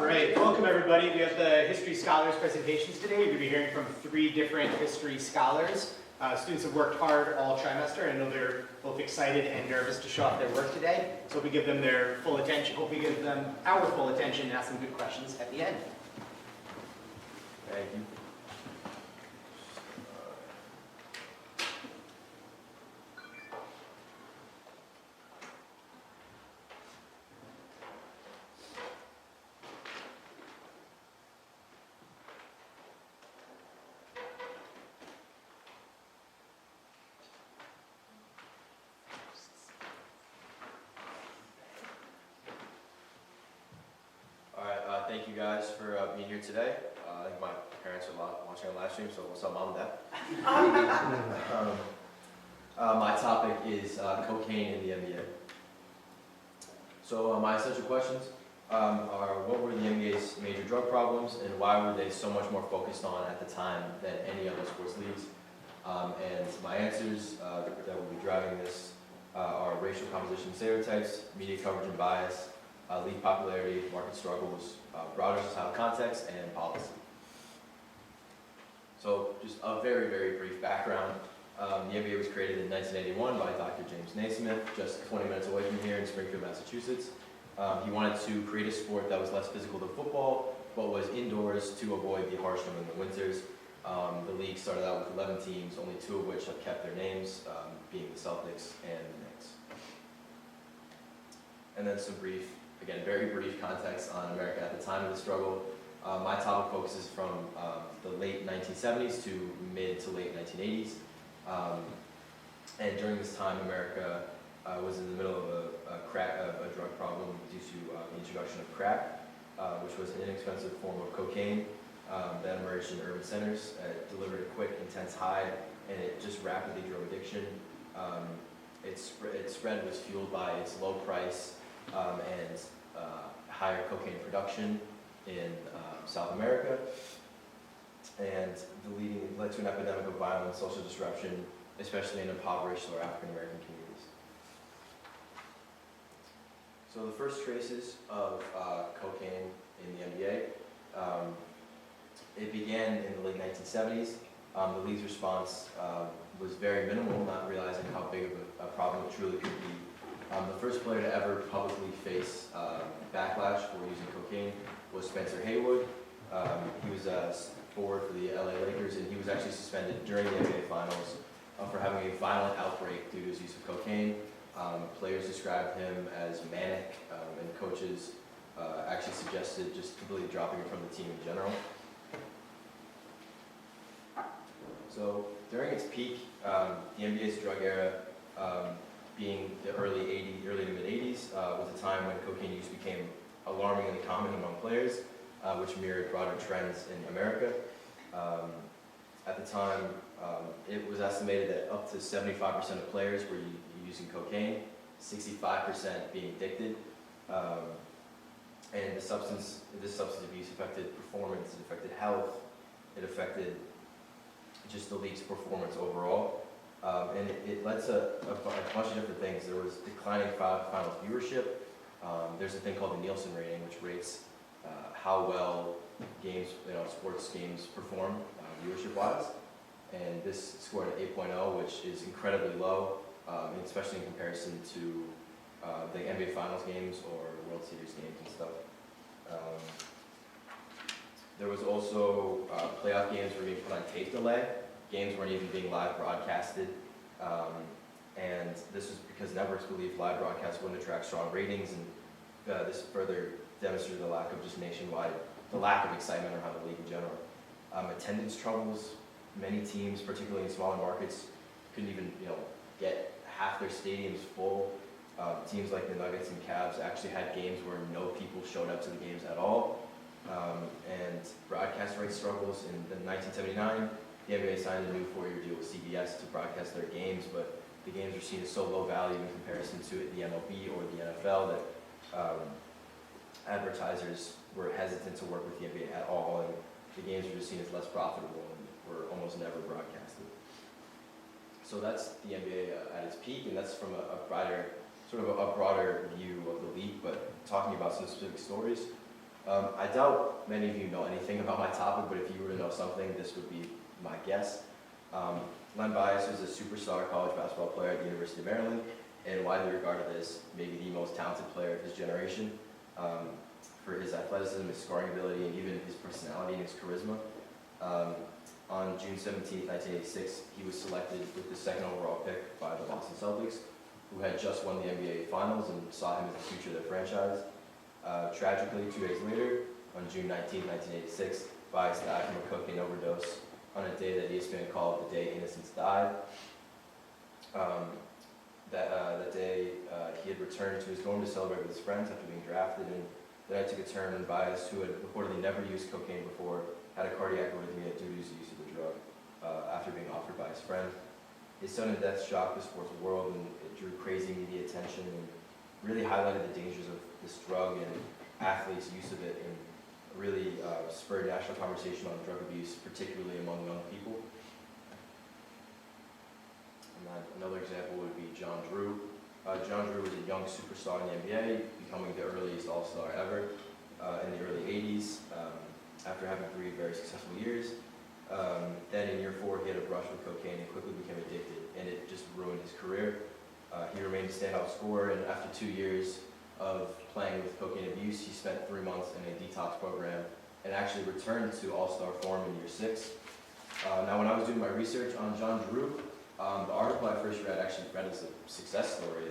right, welcome everybody. We have the History Scholars presentations today. We're going to be hearing from 3 different history scholars. Students have worked hard all trimester, and I know they're both excited and nervous to show off their work today. So we give them their full attention. Hope we give them our full attention and ask them good questions at the end. Thank you. Thank you guys for being here today. I think my parents are watching our live stream, so what's up, Mom and Dad? My topic is cocaine in the NBA. So my essential questions are: what were the NBA's major drug problems, and why were they so much more focused on at the time than any other sports leagues? And my answers that will be driving this are racial composition stereotypes, media coverage and bias, league popularity, market struggles, broader societal context, and policy. So just a very, very brief background. The NBA was created in 1981 by Dr. James Naismith, just 20 minutes away from here in Springfield, Massachusetts. He wanted to create a sport that was less physical than football, but was indoors to avoid the harsh New England winters. The league started out with 11 teams, only 2 of which have kept their names, being the Celtics and the Knicks. And then some brief, again, very brief context on America at the time of the struggle. My topic focuses from the late 1970s to mid to late 1980s. And during this time, America was in the middle of a drug problem due to the introduction of crack, which was an inexpensive form of cocaine that emerged in urban centers. It delivered a quick, intense high, and it just rapidly drove addiction. Its spread was fueled by its low price and higher cocaine production in South America, and it led to an epidemic of violence, social disruption, especially in impoverished or African American communities. So the first traces of cocaine in the NBA, it began in the late 1970s. The league's response was very minimal, not realizing how big of a problem it truly could be. The first player to ever publicly face backlash for using cocaine was Spencer Haywood. He was a forward for the LA Lakers, and he was actually suspended during the NBA Finals for having a violent outbreak due to his use of cocaine. Players described him as manic, and coaches actually suggested just completely dropping him from the team in general. So during its peak, the NBA's drug era, being the early to mid 80s, was a time when cocaine use became alarmingly common among players, which mirrored broader trends in America. At the time, it was estimated that up to 75% of players were using cocaine, 65% being addicted, and this substance abuse affected performance, it affected health, it affected just the league's performance overall. And it led to a bunch of different things. There was declining finals viewership. There's a thing called the Nielsen rating, which rates how well sports games perform viewership-wise. And this scored an 8.0, which is incredibly low, especially in comparison to the NBA Finals games or World Series games and stuff. There was also playoff games were being put on tape delay. Games weren't even being live broadcasted, and this was because networks believed live broadcasts wouldn't attract strong ratings, and this further demonstrated the lack of excitement around the league in general. Attendance troubles. Many teams, particularly in smaller markets, couldn't even get half their stadiums full. Teams like the Nuggets and Cavs actually had games where no people showed up to the games at all. And broadcast rights struggles. In 1979, the NBA signed a new 4-year deal with CBS to broadcast their games, but the games were seen as so low value in comparison to the MLB or the NFL that advertisers were hesitant to work with the NBA at all, and the games were just seen as less profitable and were almost never broadcasted. So that's the NBA at its peak, and that's from a broader view of the league, but talking about some specific stories. I doubt many of you know anything about my topic, but if you were to know something, this would be my guess. Len Bias was a superstar college basketball player at the University of Maryland and widely regarded as maybe the most talented player of his generation for his athleticism, his scoring ability, and even his personality and his charisma. On June 17, 1986, he was selected with the second overall pick by the Boston Celtics, who had just won the NBA Finals and saw him as the future of their franchise. Tragically, 2 days later, on June 19, 1986, Bias died from a cocaine overdose on a day that ESPN called the day innocence died. That day, he had returned to his dorm to celebrate with his friends after being drafted, and the night took a turn when Bias, who had reportedly never used cocaine before, had a cardiac arrhythmia due to his use of the drug after being offered by his friend. His sudden death shocked the sports world, and it drew crazy media attention and really highlighted the dangers of this drug and athletes' use of it, and really spurred national conversation on drug abuse, particularly among young people. And then another example would be John Drew. John Drew was a young superstar in the NBA, becoming the earliest All-Star ever in the early 80s, after having 3 very successful years. Then in year 4, he had a brush with cocaine and quickly became addicted, and it just ruined his career. He remained a standout scorer, and after 2 years of playing with cocaine abuse, he spent 3 months in a detox program and actually returned to All-Star form in year 6. Now, when I was doing my research on John Drew, the article I first read actually read as a success story.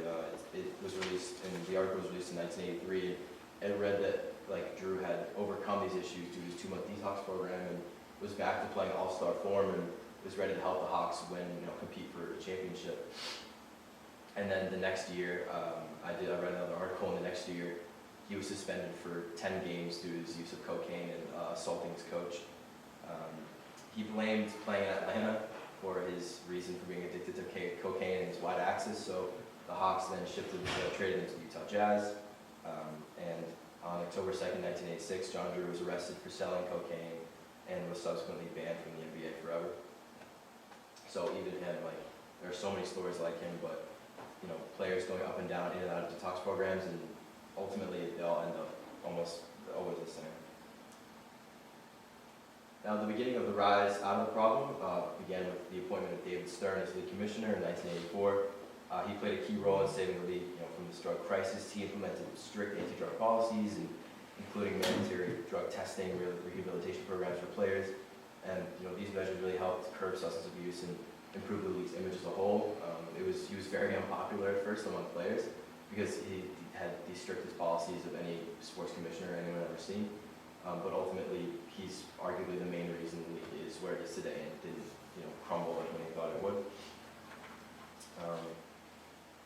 It was released, and the article was released in 1983, and it read that Drew had overcome these issues due to his 2-month detox program and was back to playing All-Star form and was ready to help the Hawks win, compete for a championship. And then the next year, I read another article, and the next year, he was suspended for 10 games due to his use of cocaine and assaulting his coach. He blamed playing in Atlanta for his reason for being addicted to cocaine and his wide axis, so the Hawks then traded him to the Utah Jazz. And on October 2nd, 1986, John Drew was arrested for selling cocaine and was subsequently banned from the NBA forever. So even him, there are so many stories like him, but players going up and down, in and out of detox programs, and ultimately they all end up almost always the same. Now, the beginning of the rise out of the problem began with the appointment of David Stern as league commissioner in 1984. He played a key role in saving the league from this drug crisis. He implemented strict anti-drug policies, including mandatory drug testing, rehabilitation programs for players. And these measures really helped curb substance abuse and improve the league's image as a whole. He was very unpopular at first among players because he had the strictest policies of any sports commissioner anyone ever seen. But ultimately, he's arguably the main reason the league is where it is today and didn't crumble like when he thought it would.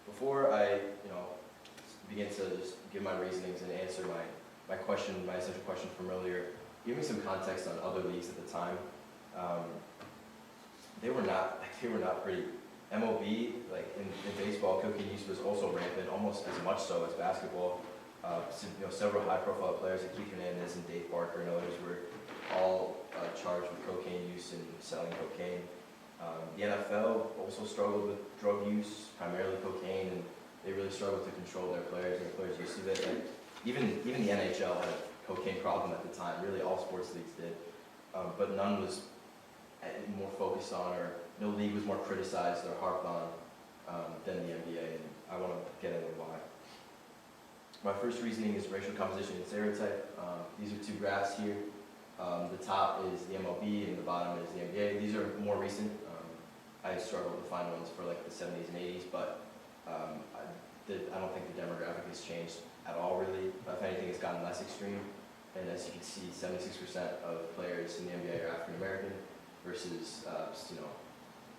Before I begin to just give my reasonings and answer my essential question from earlier, give me some context on other leagues at the time. They were not pretty. MLB, in baseball, cocaine use was also rampant, almost as much so as basketball. Several high-profile players like Keith Hernandez and Dave Barker and others were all charged with cocaine use and selling cocaine. The NFL also struggled with drug use, primarily cocaine, and they really struggled to control their players and their players' use of it. Even the NHL had a cocaine problem at the time. Really, all sports leagues did, but none was more focused on, or no league was more criticized or harped on than the NBA, and I want to get into why. My first reasoning is racial composition and stereotype. These are 2 graphs here. The top is the MLB and the bottom is the NBA. These are more recent. I struggled to find ones for the 70s and 80s, but I don't think the demographic has changed at all, really. If anything, it's gotten less extreme. And as you can see, 76% of players in the NBA are African American versus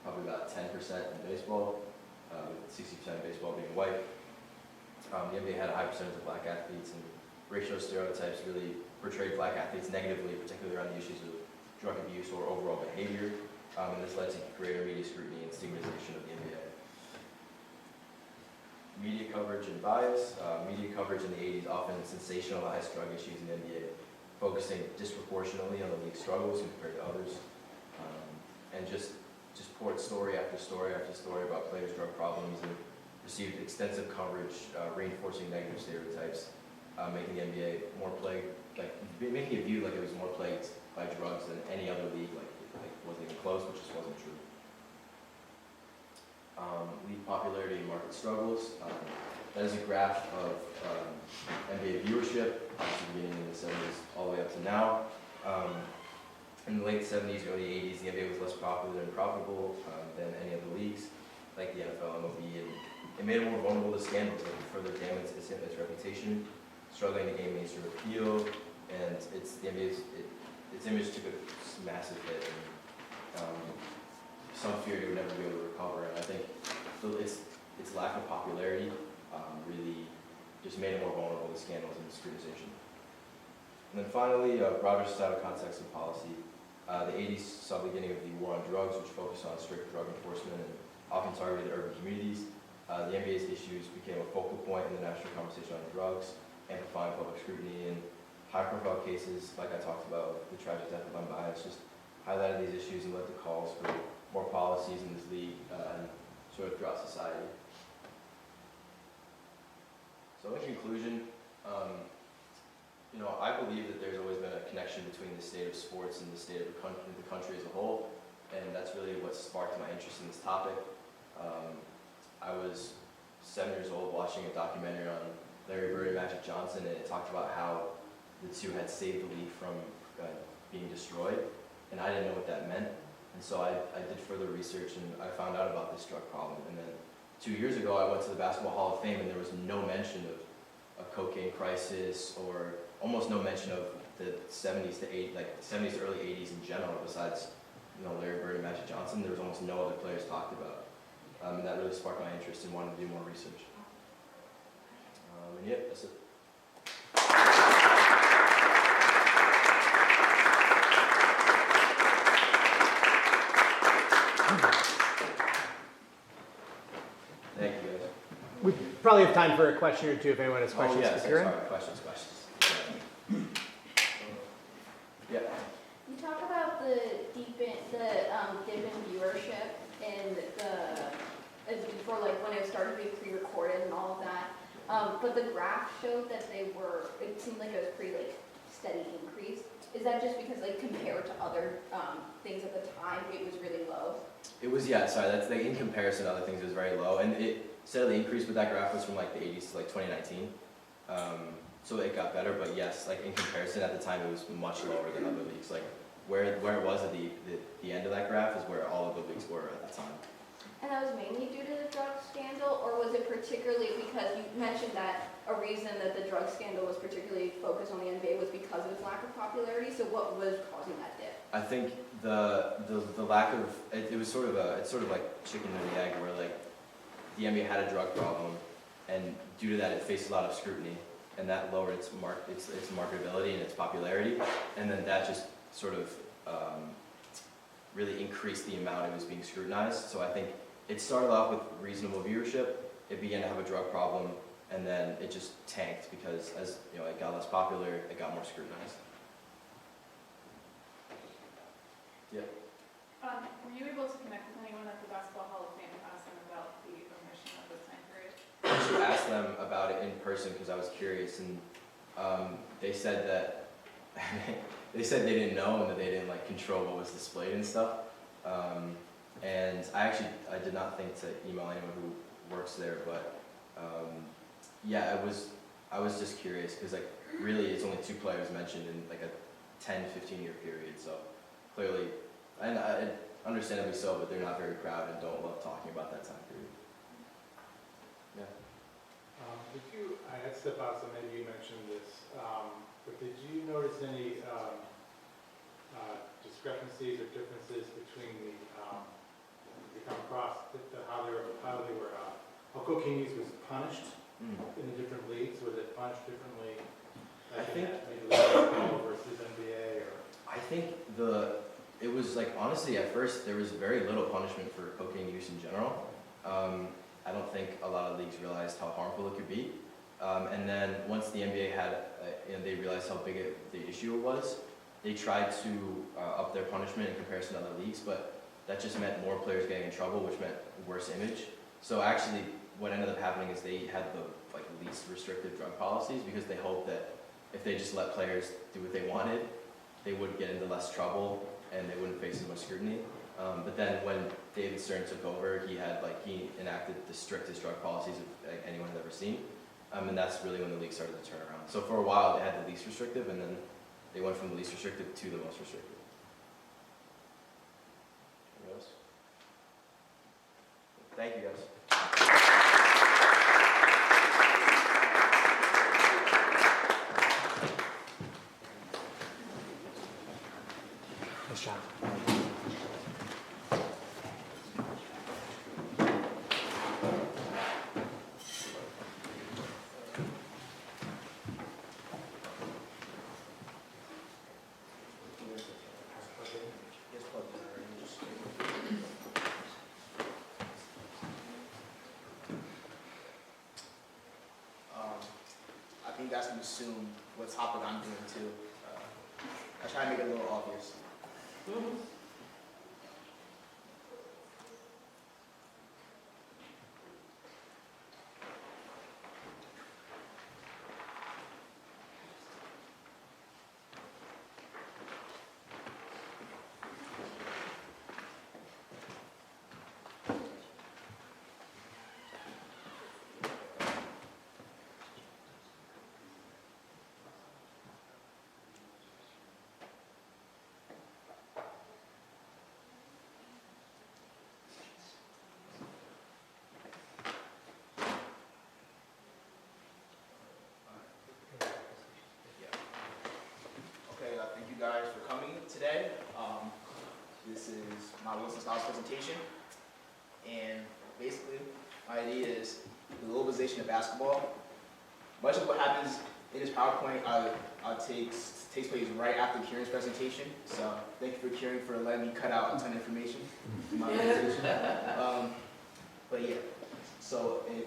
probably about 10% in baseball, with 60% of baseball being white. The NBA had a high percentage of black athletes, and racial stereotypes really portrayed black athletes negatively, particularly around the issues of drug abuse or overall behavior, and this led to greater media scrutiny and stigmatization of the NBA. Media coverage and bias. Media coverage in the 80s often sensationalized drug issues in the NBA, focusing disproportionately on the league's struggles compared to others, and just poured story after story after story about players' drug problems and received extensive coverage reinforcing negative stereotypes. making the NBA more plagued, like making it viewed like it was more plagued by drugs than any other league, like wasn't even close, which just wasn't true. League popularity and market struggles. That is a graph of NBA viewership, beginning in the 70s all the way up to now. In the late 70s, early 80s, the NBA was less popular and profitable than any other leagues, like the NFL, MLB, and it made it more vulnerable to scandals that would further damage its reputation, struggling to gain mainstream appeal, and the NBA's its image took a massive hit, and some feared it would never be able to recover. And I think its lack of popularity really just made it more vulnerable to scandals and scrutinization. And then finally, broader societal context and policy. The 80s saw the beginning of the war on drugs, which focused on strict drug enforcement and often targeted urban communities. The NBA's issues became a focal point in the national conversation on drugs, amplifying public scrutiny, and high-profile cases, like I talked about, the tragic death of unbiased, just highlighted these issues and led to calls for more policies in this league and sort of throughout society. So in conclusion, I believe that there's always been a connection between the state of sports and the state of the country as a whole, and that's really what sparked my interest in this topic. I was 7 years old watching a documentary on Larry Bird and Magic Johnson, and it talked about how the two had saved the league from being destroyed, and I didn't know what that meant. And so I did further research, and I found out about this drug problem. And then 2 years ago, I went to the Basketball Hall of Fame, and there was no mention of a cocaine crisis, or almost no mention of the 70s to early 80s in general. Besides, Larry Bird and Magic Johnson, there was almost no other players talked about, and that really sparked my interest in wanting to do more research. And yeah, that's it. Thank you, guys. We probably have time for a question or two if anyone has questions. Oh, yes, Karen? sorry, questions. Yeah. You talk about the dip in viewership and before, like when it started to be pre-recorded and all of that. But the graph showed that it seemed like it was pretty steady increase. Is that just because compared to other things at the time, it was really low? It was, that's in comparison to other things, it was very low, and it steadily increased, but that graph was from the 80s to 2019. So it got better, but yes, in comparison at the time, it was much lower than other leagues. Where it was at the end of that graph is where all of the leagues were at the time. And that was mainly due to the drug scandal, or was it particularly because you mentioned that a reason that the drug scandal was particularly focused on the NBA was because of its lack of popularity? So what was causing that dip? I think the lack of it's sort of like chicken and the egg, where the NBA had a drug problem, and due to that, it faced a lot of scrutiny, and that lowered its marketability and its popularity, and then that just sort of really increased the amount it was being scrutinized. So I think it started off with reasonable viewership. It began to have a drug problem, and then it just tanked because as it got less popular, it got more scrutinized. Yeah. Were you able to connect with anyone at the Basketball Hall of Fame and ask them about the omission of this time period? I actually asked them about it in person because I was curious, and they said that they didn't know and that they didn't control what was displayed and stuff. And I did not think to email anyone who works there, but yeah, I was just curious because really it's only 2 players mentioned in a 10-15 year period, so clearly, and understandably so, but they're not very proud and don't love talking about that time period. Yeah. I had step out, so maybe you mentioned this, but did you notice any discrepancies or differences between how cocaine use was punished in the different leagues? Was it punished differently? I think maybe NFL versus NBA, or I think it was honestly at first there was very little punishment for cocaine use in general. I don't think a lot of leagues realized how harmful it could be. And then once the NBA they realized how big the issue it was, they tried to up their punishment in comparison to other leagues, but that just meant more players getting in trouble, which meant worse image. So actually, what ended up happening is they had the least restrictive drug policies because they hoped that if they just let players do what they wanted, they would get into less trouble and they wouldn't face as much scrutiny. But then when David Stern took over, he enacted the strictest drug policies of anyone had ever seen. And that's really when the league started to turn around. So for a while, they had the least restrictive, and then they went from the least restrictive to the most restrictive. Anyone else? Thank you, guys. Nice job. I think that's going to assume what topic I'm doing too. I try to make it a little obvious. Thank you guys for coming today. This is my Williston Scholars presentation, and basically my idea is the globalization of basketball. Much of what happens in this PowerPoint takes place right after Kieran's presentation, so thank you for Kieran for letting me cut out a ton of information in my presentation. But yeah, so if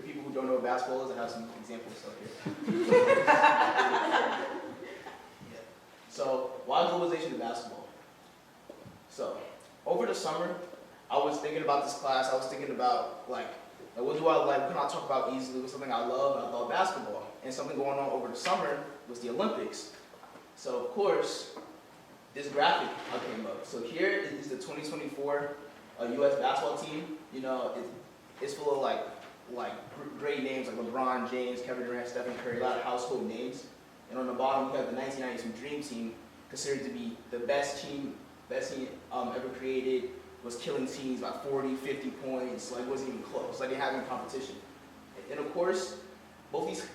people who don't know what basketball is, I have some examples up here. So, why globalization of basketball? So, over the summer, I was thinking about this class. I was thinking about, what do I like? What can I talk about easily? What's something I love? And I thought basketball. And something going on over the summer was the Olympics. So, of course, this graphic came up. So, here is the 2024 U.S. basketball team. You know, it's full of, great names like LeBron James, Kevin Durant, Stephen Curry, a lot of household names. And on the bottom, you have the 1992 Dream Team, considered to be the best team ever created, was killing teams by 40, 50 points, wasn't even close, they didn't have any competition. And of course, both these,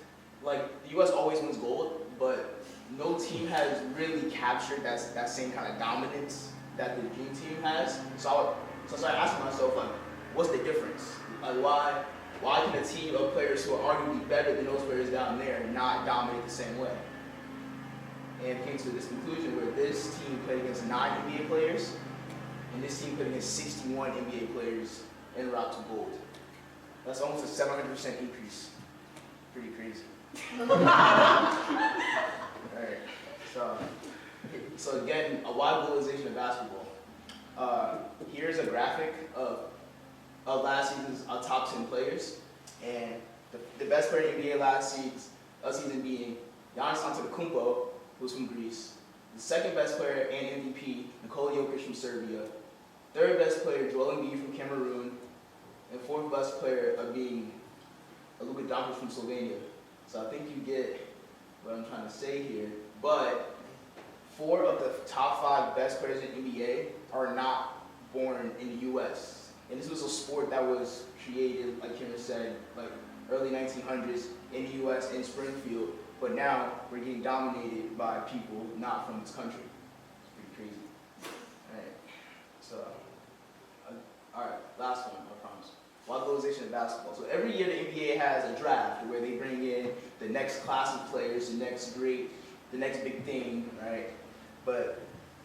the U.S. always wins gold, but no team has really captured that same kind of dominance that the Dream Team has. So I started asking myself, what's the difference? Why can a team of players who are arguably better than those players down there not dominate the same way? And came to this conclusion where this team played against 9 NBA players, and this team played against 61 NBA players en route to gold. That's almost a 700% increase. Pretty crazy. Alright, so again, a wide globalization of basketball. Here's a graphic of last season's top 10 players, and the best player in the NBA last season being Giannis Antetokounmpo, who's from Greece. The second best player and MVP, Nikola Jokic from Serbia. Third best player, Joel Embiid from Cameroon. And fourth best player being Luka Doncic from Slovenia. So I think you get what I'm trying to say here. But 4 of the top 5 best players in the NBA are not born in the U.S. And this was a sport that was created, like Kieran said, early 1900s in the U.S. in Springfield. But now we're getting dominated by people not from this country. It's pretty crazy. All right, last one, I promise. Why globalization of basketball? So every year the NBA has a draft where they bring in the next class of players, the next big thing, right? But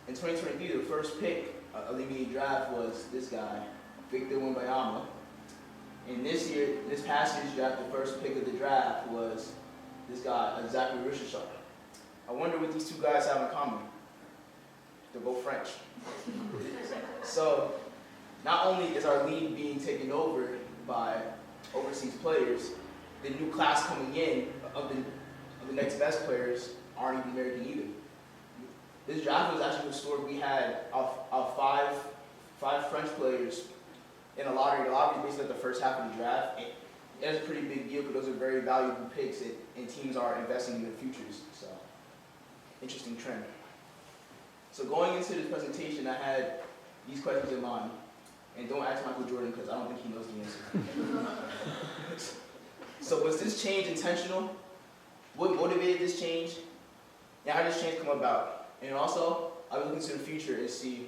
in 2023, the first pick of the NBA draft was this guy, Victor Wembanyama. And this past year's draft, the first pick of the draft was this guy, Zachary Richardson. I wonder what these 2 guys have in common. They're both French. So, not only is our league being taken over by overseas players, the new class coming in of the next best players aren't even American either. This draft was actually historic. We had five French players in a lottery. The lottery is basically the first half of the draft. And it's a pretty big deal because those are very valuable picks, and teams are investing in their futures. So, interesting trend. So going into this presentation, I had these questions in mind. And don't ask Michael Jordan because I don't think he knows the answer. So was this change intentional? What motivated this change? And how did this change come about? And also, I was looking to the future and see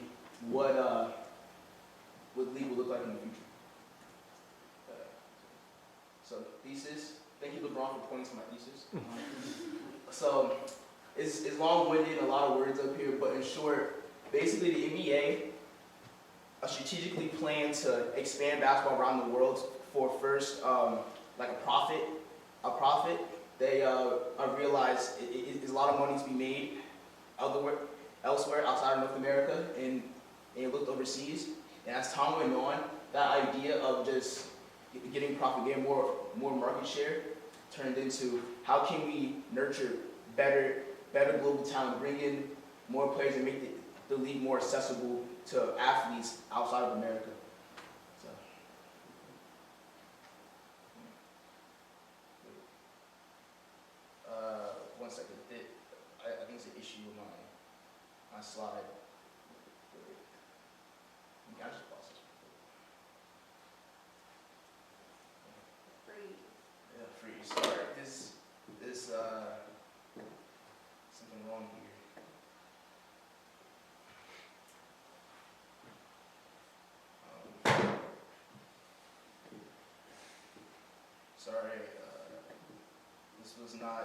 what the league will look like in the future. So thesis. Thank you, LeBron, for pointing to my thesis. So it's long-winded, a lot of words up here, but in short, basically the NBA strategically planned to expand basketball around the world for first, like a profit. They realized it's a lot of money to be made elsewhere outside of North America, and looked overseas. And as time went on, that idea of just getting profit, getting more market share, turned into how can we nurture better global talent, bring in more players, and make the league more accessible to athletes outside of America. So. One second. I think it's an issue with my slide. I just pause this. Free. Yeah, freeze. Sorry. This something wrong here. Sorry, this was not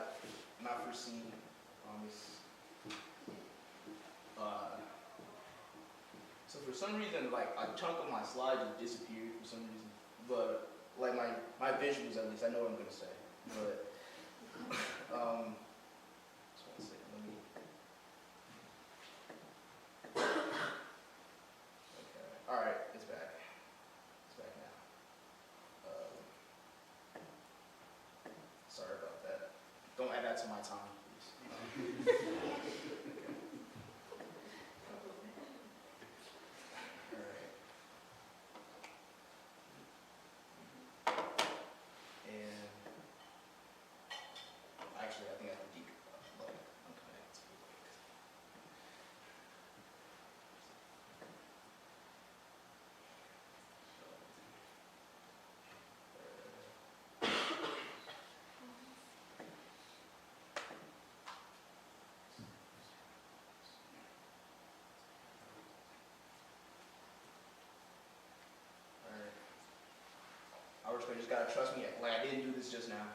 foreseen on this. So for some reason, like a chunk of my slide just disappeared for some reason. But like my visuals, at least, I know what I'm gonna say. But just one second, let me. Okay, all right, it's back. It's back now. Sorry about that. Don't add that to my time, please. Okay. All right. And actually, I think I have to unconnect. You just gotta trust me, like I didn't do this just now.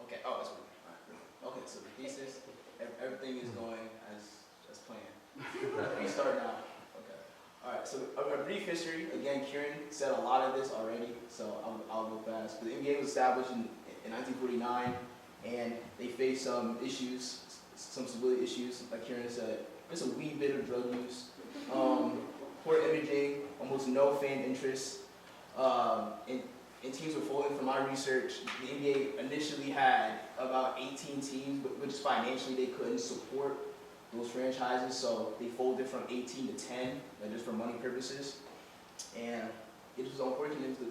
Okay, oh, that's what. Okay, so the thesis, everything is going as planned. We start now. Okay. All right. So a brief history. Again, Kieran said a lot of this already, so I'll go fast. But the NBA was established in 1949, and they faced some issues. Some civilian issues, like Kieran said, just a wee bit of drug use, poor imaging, almost no fan interest, and teams were folding. From my research, the NBA initially had about 18 teams, but just financially they couldn't support those franchises, so they folded from 18 to 10, just for money purposes. And it was unfortunate. The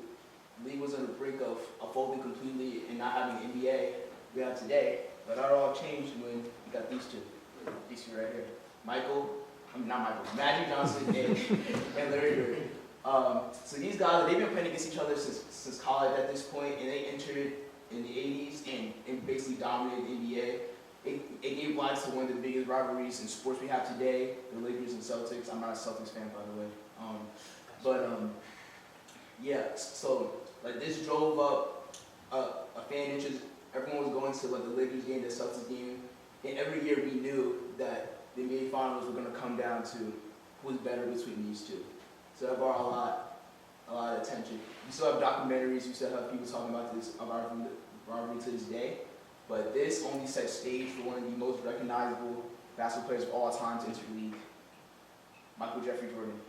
league was on the brink of folding completely and not having an NBA we have today. But that all changed when we got these two right here. Magic Johnson and Larry Bird. So these guys, they've been playing against each other since college at this point, and they entered in the 80s and basically dominated the NBA. It gave rise to one of the biggest rivalries in sports we have today, the Lakers and Celtics. I'm not a Celtics fan, by the way. Yeah, so like this drove up a fan interest. Everyone was going to like the Lakers game, the Celtics game, and every year we knew that the NBA Finals were going to come down to who's better between these two. So that brought a lot of attention. You still have documentaries, you still have people talking about this rivalry to this day, but this only set stage for one of the most recognizable basketball players of all time to enter the league. Michael Jeffrey Jordan.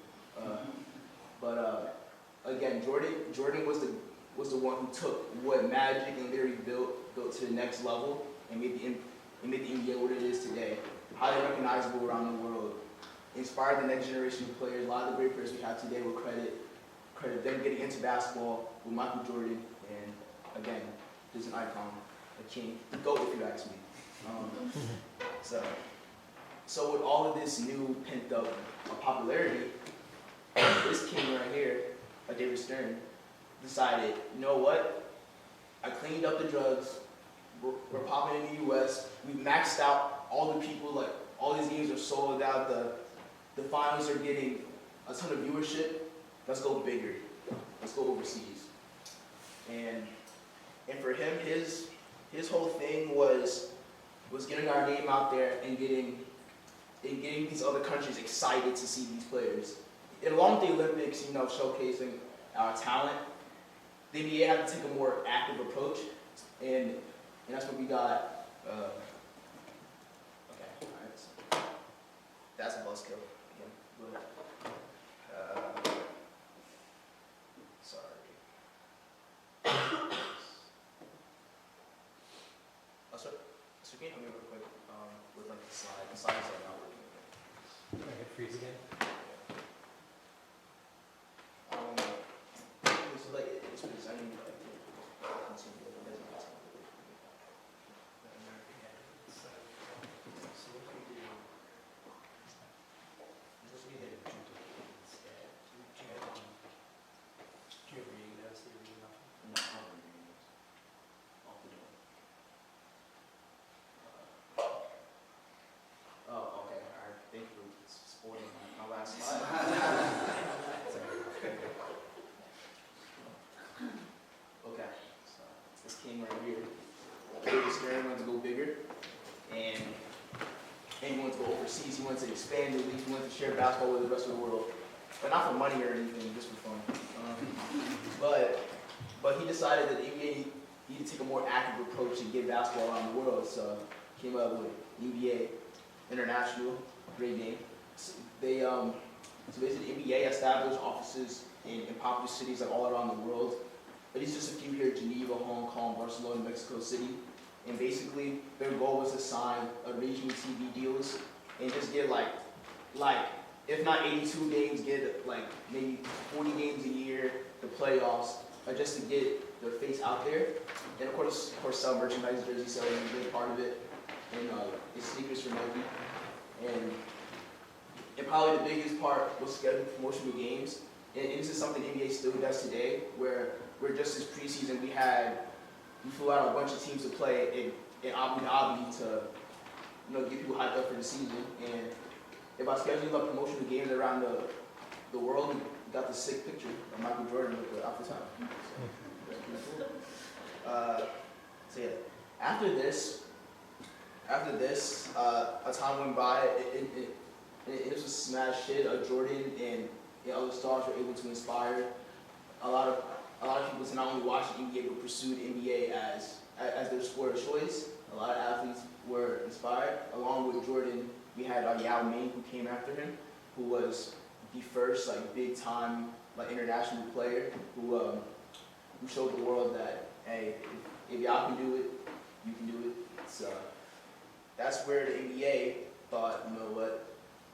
Again, Jordan was the one who took what Magic and Larry built to the next level and made the NBA what it is today. Highly recognizable around the world. Inspired the next generation of players. A lot of the great players we have today will credit them getting into basketball with Michael Jordan. And again, he's an icon, a king, the GOAT if you ask me. So with all of this new pent up popularity, this king right here, David Stern, decided, you know what? I cleaned up the drugs. We're popping in the U.S. We maxed out all the people. Like all these games are sold out. The finals are getting a ton of viewership. Let's go bigger. Let's go overseas. And for him, his whole thing was getting our name out there and getting these other countries excited to see these players. And along with the Olympics, showcasing our talent, the NBA had to take a more active approach, and that's what we got. Okay, all right. That's a buzzkill. Yeah, sorry. So can you help me real quick with like the slide? The slides are not working. Can I hit freeze again? So like it's presenting like continue. Oh, okay. All right. Thank you for spoiling my last slide. Okay. So this king right here. David Stern wanted to go bigger, and he wanted to go overseas. He wanted to expand the league. He wanted to share basketball with the rest of the world, but not for money or anything, just for fun. But he decided that the NBA needed to take a more active approach and get basketball around the world. So he came up with NBA International, great name. So basically the NBA established offices in popular cities like all around the world. But it's just a few here: Geneva, Hong Kong, Barcelona, Mexico City. And basically their goal was to sign regional TV deals and just get like if not 82 games, get like maybe 40 games a year, the playoffs, just to get their face out there. And of course sell merchandise, jersey selling is a big part of it. And it's sneakers for Nike. And probably the biggest part was scheduling promotional games. And this is something NBA still does today, where just this preseason we flew out a bunch of teams to play in Abu Dhabi to get people hyped up for the season. And by scheduling up promotional games around the world, we got this sick picture of Michael Jordan with the outfit time. So yeah, after this, a time went by. It was a smash hit. Jordan and other stars were able to inspire a lot of people to not only watch the NBA but pursue the NBA as their sport of choice. A lot of athletes were inspired. Along with Jordan, we had Yao Ming, who came after him, who was the first big time international player who showed the world that hey, if y'all can do it, you can do it. So that's where the NBA thought, you know what,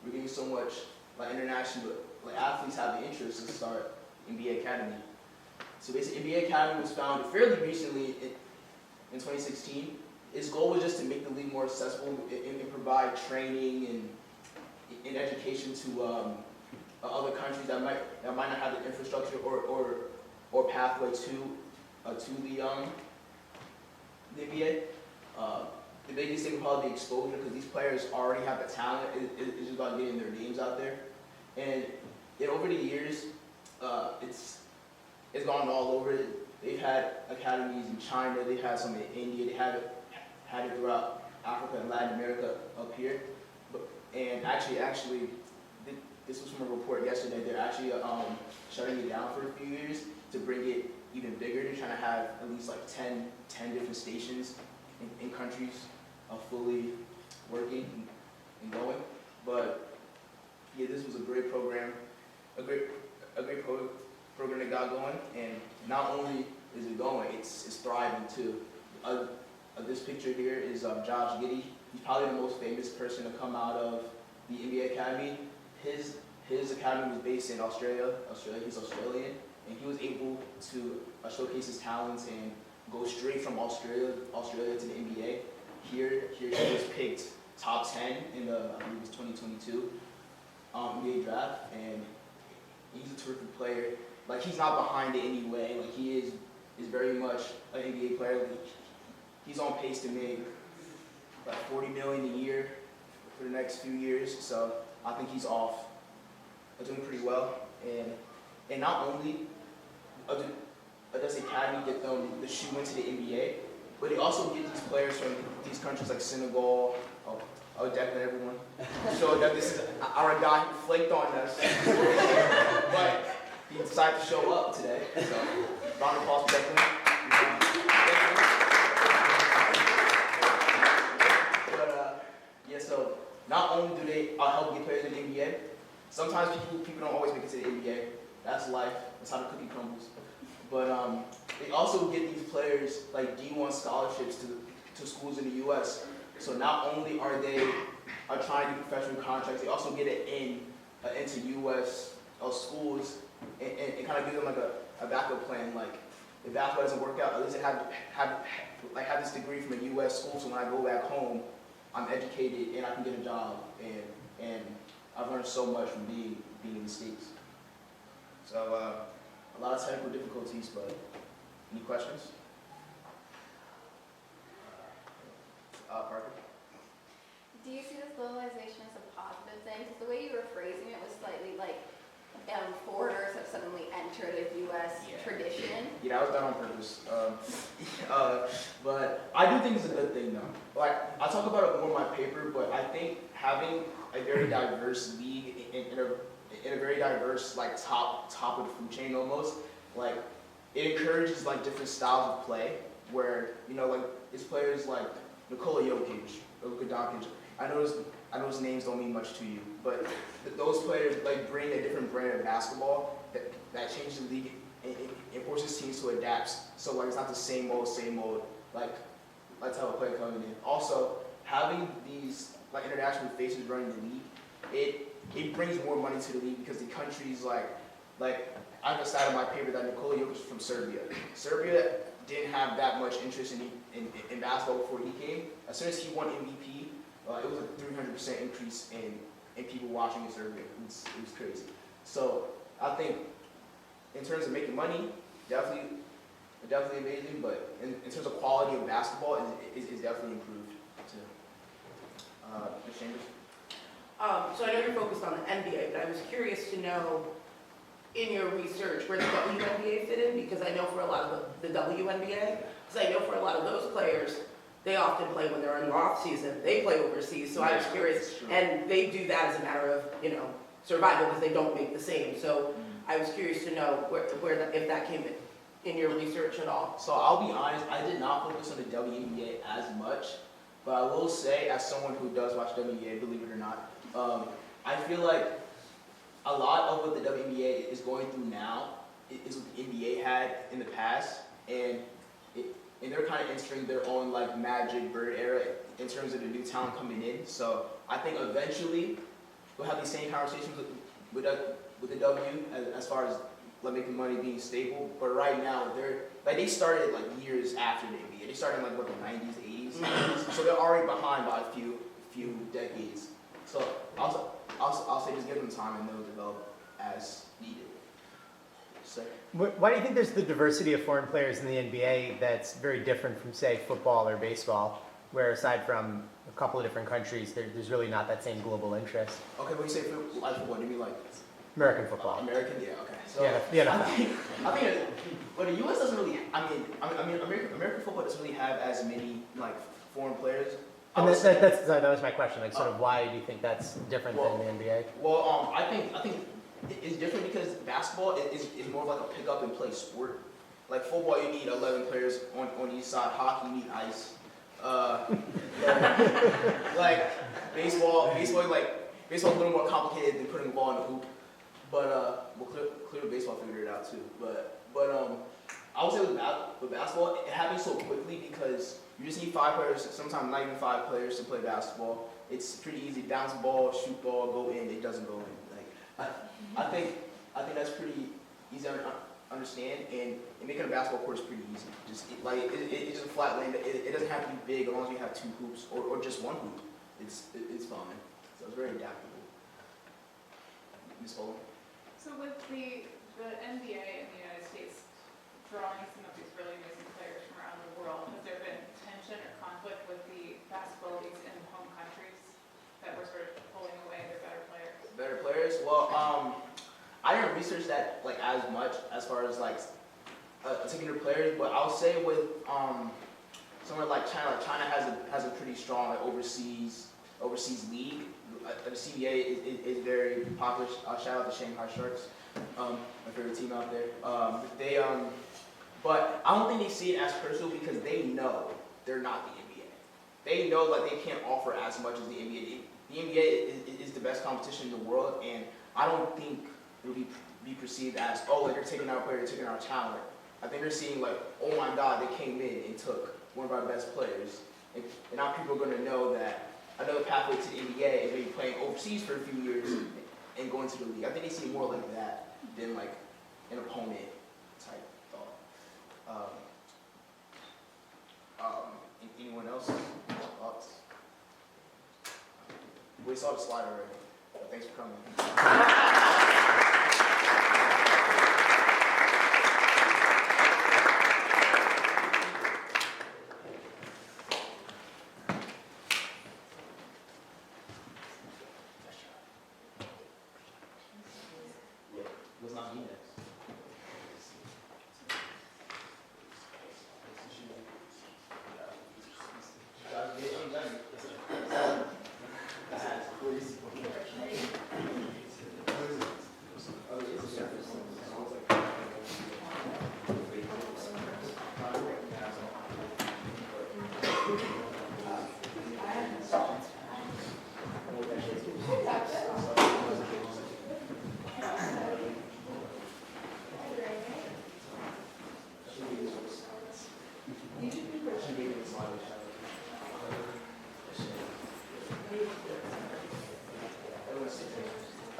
we're getting so much international athletes have the interest to start NBA Academy. So basically, NBA Academy was founded fairly recently in 2016. Its goal was just to make the league more accessible and provide training and education to other countries that might not have the infrastructure or pathway to the NBA. The biggest thing would probably be exposure, because these players already have the talent. It's just about getting their names out there. And over the years, it's gone all over. They've had academies in China. They had some in India. They had it throughout Africa and Latin America up here. And actually, this was from a report yesterday. They're actually shutting it down for a few years to bring it even bigger. They're trying to have at least 10 different stations in countries fully working. and going. But yeah, this was a great program, a great program that got going, and not only is it going, it's thriving too. This picture here is Josh Giddey. He's probably the most famous person to come out of the NBA Academy. His academy was based in Australia. He's Australian, and he was able to showcase his talents and go straight from Australia to the NBA. Here he was picked top 10 in the, I believe it was 2022 NBA draft, and he's a terrific player. Like, he's not behind it anyway. Like, he is very much an NBA player. Like, he's on pace to make like $40 million a year for the next few years. So I think he's off, doing pretty well. And not only does the academy get them the shoe into the NBA, but they also get these players from these countries like Senegal. Oh, Declan, everyone. So that this is our guy who flaked on us, but he decided to show up today. So round of applause for Declan. But yeah, so not only do they help get players in the NBA, sometimes people don't always make it to the NBA. That's life. That's how the cookie crumbles. But they also get these players like D1 scholarships to schools in the U.S. So not only are they trying to do professional contracts, they also get it into U.S. Schools and kind of give them like a backup plan. Like, if basketball doesn't work out, at least I have this degree from a U.S. school, so when I go back home, I'm educated and I can get a job. And I've learned so much from being in the States. So a lot of technical difficulties, but any questions? Parker? Do you see this globalization as a positive thing? Because the way you were phrasing it was slightly like foreigners have suddenly entered a U.S. tradition. Yeah, that was done on purpose. But I do think it's a good thing, though. Like, I talk about it more in my paper, but I think having a very diverse league in a very diverse, like, top of the food chain almost, like, it encourages like different styles of play. Where, you know, like, it's players like Nikola Jokic or Luka Doncic. I know those names don't mean much to you, but those players like bring a different brand of basketball that changes the league and forces teams to adapt. So like, it's not the same old like type of play coming in. Also, having these like international faces running the league, it brings more money to the league because the countries like I have a stat in my paper that Nikola Jokic is from Serbia. Serbia didn't have that much interest in basketball before he came. As soon as he won MVP, it was a 300% increase in people watching in Serbia. It was crazy. So I think in terms of making money, definitely amazing, but in terms of quality of basketball, is definitely improved too. Ms. Chambers? So I know you're focused on the NBA, but I was curious to know, in your research, where the WNBA fit in, because I know for a lot of the WNBA, because I know for a lot of those players, they often play when they're in the off season. They play overseas, so I was curious, and they do that as a matter of, you know, survival because they don't make the same. So I was curious to know if that came in your research at all. So I'll be honest, I did not focus on the WNBA as much, but I will say, as someone who does watch WNBA, believe it or not, I feel like a lot of what the WNBA is going through now is what the NBA had in the past, and they're kind of entering their own like Magic Bird era in terms of the new talent coming in. So I think eventually we'll have these same conversations with the W as far as like making money being stable. But right now they started like years after the NBA. They started in like what, the 90s, 80s. So they're already behind by a few decades. So I'll say just give them time and they'll develop as needed. So. Why do you think there's the diversity of foreign players in the NBA that's very different from, say, football or baseball, where aside from a couple of different countries, there's really not that same global interest? Okay, when you say football, do you mean like American football. American, yeah, okay. So Yeah, I think, but the U.S. doesn't really. I mean, American football doesn't really have as many like foreign players. And that was my question. Like, sort of, why do you think that's different than the NBA? Well, I think it's different because basketball is more of like a pick up and play sport. Like football, you need 11 players on each side. Hockey, you need ice. baseball's a little more complicated than putting a ball in a hoop. But clearly baseball figured it out too. But I would say with basketball, it happens so quickly because you just need 5 players, sometimes not even 5 players to play basketball. It's pretty easy. Bounce ball, shoot ball, go in. It doesn't go in. I think that's pretty easy to understand, and making a basketball court is pretty easy. It's just a flat land. It doesn't have to be big as long as you have 2 hoops or just 1 hoop. It's fine. So it's very adaptable. Ms. Holland? So with the NBA in the United States drawing some of these really amazing players from around the world, has there been tension or conflict with the basketball leagues in home countries that were sort of pulling away their better players? Better players? Well, I didn't research that as much as far as taking their players, but I'll say with somewhere like China has a pretty strong overseas league. The CBA is very popular. Shout out to Shanghai Sharks, my favorite team out there. But I don't think they see it as personal because they know they're not the NBA. They know that they can't offer as much as the NBA. The NBA is the best competition in the world, and I don't think it'll be perceived as, oh, they're taking our player, they're taking our talent. I think they're seeing oh my God, they came in and took one of our best players. And now people are going to know that another pathway to the NBA is maybe playing overseas for a few years and going to the league. I think they see more like that than an opponent type thought. Anyone else? Thoughts? We saw the slide already. Thanks for coming. Was not me next.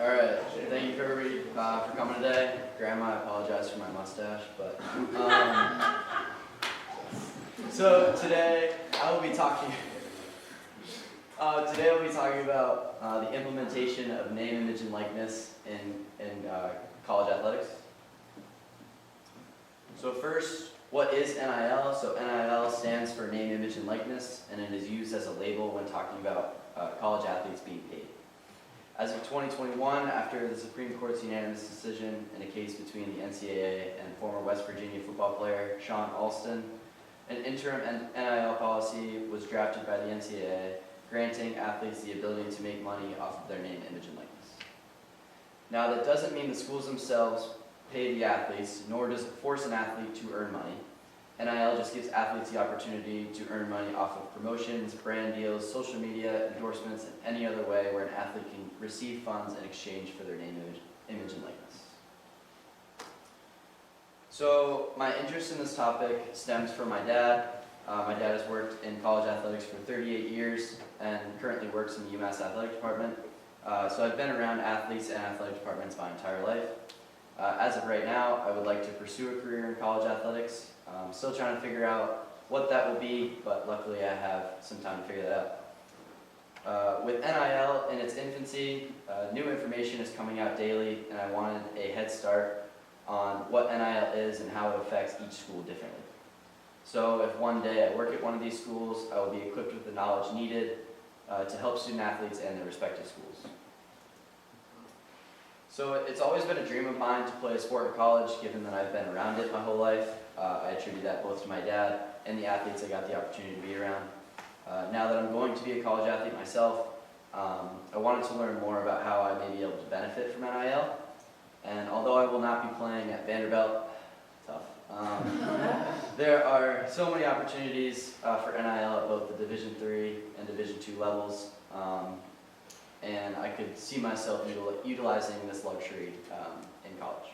All right, thank you for everybody for coming today. Grandma, I apologize for my mustache, but so today I will be talking. Today I'll be talking about the implementation of name, image, and likeness in college athletics. So first, what is NIL? So NIL stands for name, image, and likeness, and it is used as a label when talking about college athletes being paid. As of 2021, after the Supreme Court's unanimous decision in a case between the NCAA and former West Virginia football player Sean Alston, an interim NIL policy was drafted by the NCAA, granting athletes the ability to make money off of their name, image, and likeness. Now, that doesn't mean the schools themselves pay the athletes, nor does it force an athlete to earn money. NIL just gives athletes the opportunity to earn money off of promotions, brand deals, social media, endorsements, and any other way where an athlete can receive funds in exchange for their name, image, and likeness. So my interest in this topic stems from my dad. My dad has worked in college athletics for 38 years and currently works in the UMass athletic department. So I've been around athletes and athletic departments my entire life. As of right now, I would like to pursue a career in college athletics. I'm still trying to figure out what that will be, but luckily I have some time to figure that out. With NIL in its infancy, new information is coming out daily, and I wanted a head start on what NIL is and how it affects each school differently. So if one day I work at one of these schools, I will be equipped with the knowledge needed to help student athletes and their respective schools. So it's always been a dream of mine to play a sport in college, given that I've been around it my whole life. I attribute that both to my dad and the athletes I got the opportunity to be around. Now that I'm going to be a college athlete myself, I wanted to learn more about how I may be able to benefit from NIL. And although I will not be playing at Vanderbilt, tough, there are so many opportunities for NIL at both the Division III and Division II levels. and I could see myself utilizing this luxury in college.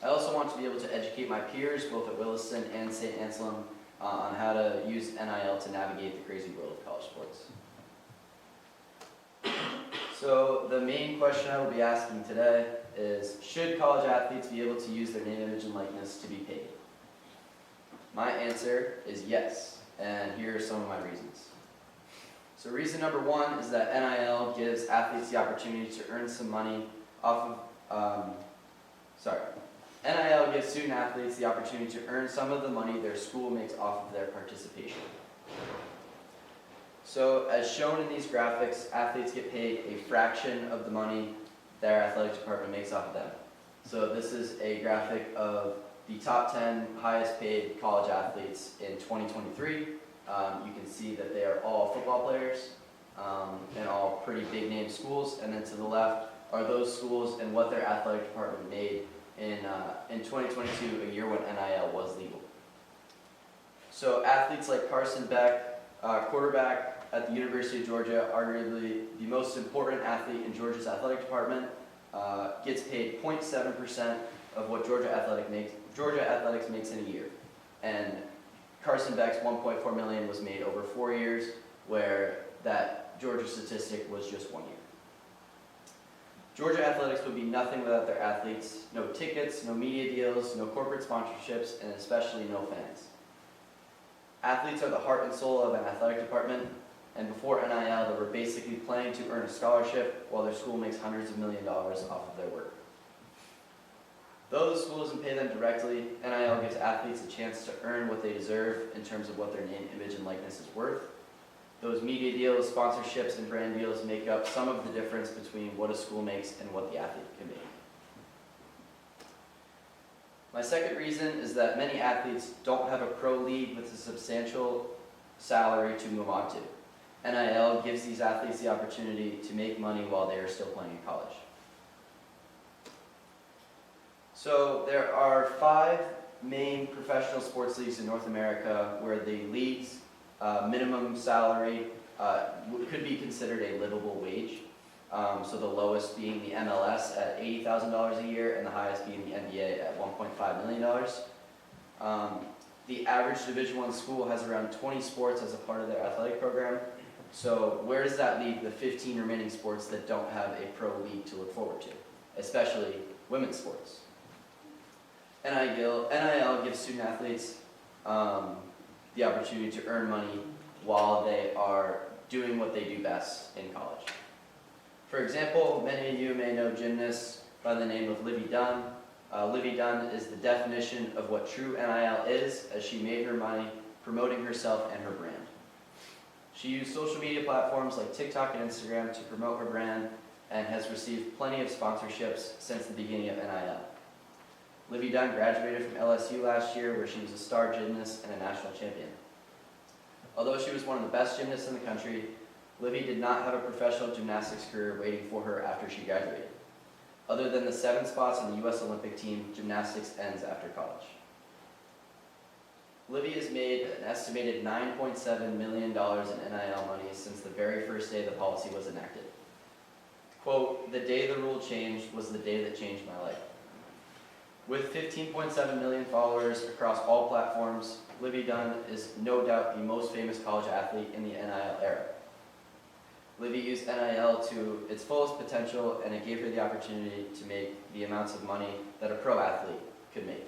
I also want to be able to educate my peers, both at Williston and St. Anselm, on how to use NIL to navigate the crazy world of college sports. So the main question I will be asking today is, should college athletes be able to use their name, image, and likeness to be paid? My answer is yes, and here are some of my reasons. So reason number one is that NIL gives athletes the opportunity to earn some money off of, NIL gives student athletes the opportunity to earn some of the money their school makes off of their participation. So as shown in these graphics, athletes get paid a fraction of the money their athletic department makes off of them. So this is a graphic of the top 10 highest paid college athletes in 2023. You can see that they are all football players and all pretty big name schools. And then to the left are those schools and what their athletic department made in 2022, a year when NIL was legal. So athletes like Carson Beck, quarterback at the University of Georgia, arguably the most important athlete in Georgia's athletic department, gets paid 0.7% of what Georgia Athletics makes in a year. And Carson Beck's $1.4 million was made over 4 years, where that Georgia statistic was just 1 year. Georgia Athletics would be nothing without their athletes. No tickets, no media deals, no corporate sponsorships, and especially no fans. Athletes are the heart and soul of an athletic department, and before NIL, they were basically playing to earn a scholarship while their school makes hundreds of millions of dollars off of their work. Though the school doesn't pay them directly, NIL gives athletes a chance to earn what they deserve in terms of what their name, image, and likeness is worth. Those media deals, sponsorships, and brand deals make up some of the difference between what a school makes and what the athlete can make. My second reason is that many athletes don't have a pro league with a substantial salary to move on to. NIL gives these athletes the opportunity to make money while they are still playing in college. So there are 5 main professional sports leagues in North America where the league's minimum salary could be considered a livable wage. So the lowest being the MLS at $80,000 a year and the highest being the NBA at $1.5 million. The average Division I school has around 20 sports as a part of their athletic program. So where does that leave the 15 remaining sports that don't have a pro league to look forward to, especially women's sports? NIL gives student athletes the opportunity to earn money while they are doing what they do best in college. For example, many of you may know gymnasts by the name of Livy Dunn. Livy Dunn is the definition of what true NIL is, as she made her money promoting herself and her brand. She used social media platforms like TikTok and Instagram to promote her brand and has received plenty of sponsorships since the beginning of NIL. Livy Dunn graduated from LSU last year, where she was a star gymnast and a national champion. Although she was one of the best gymnasts in the country, Livy did not have a professional gymnastics career waiting for her after she graduated. Other than the 7 spots on the U.S. Olympic team, gymnastics ends after college. Livy has made an estimated $9.7 million in NIL money since the very first day the policy was enacted. Quote, "The day the rule changed was the day that changed my life." With 15.7 million followers across all platforms, Livy Dunn is no doubt the most famous college athlete in the NIL era. Livy used NIL to its fullest potential, and it gave her the opportunity to make the amounts of money that a pro athlete could make,